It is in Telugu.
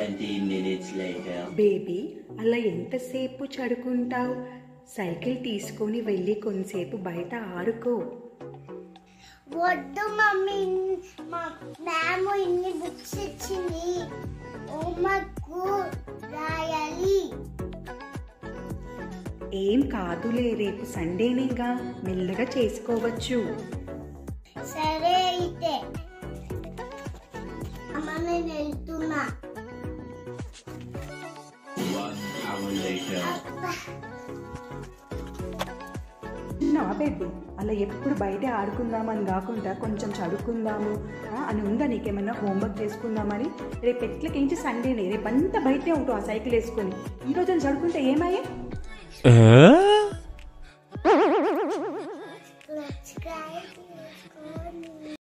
20 minutes later. బేబీ అలా ఎంతసేపు చడుకుంటావు? సైకిల్ తీసుకొని వెళ్ళి కొంతసేపు బయట ఆడుకో. వద్దు మమ్మీ, మ్యామ్ ఇన్ని బుక్స్ ఇచ్చింది, హోంవర్క్ రాయాలి. ఏం కాదులే, రేపు సండేనేగా, మెల్లగా చేసుకోవచ్చు. సరే అయితే అమ్మ, నేను వెళ్తున్నా. 1 hour later. నా బేబీ అలా ఎప్పుడు బయటే ఆడుకుందామని కాకుండా కొంచెం చదువుకుందాము అని ఉందా? నీకేమన్నా హోంవర్క్ చేసుకుందామని? రేపు ఎట్లకించి సండేనే, రేపు అంతా బయటే ఉంటావు ఆ సైకిల్ వేసుకొని. ఈరోజు చదువుకుంటే ఏమయ్యే?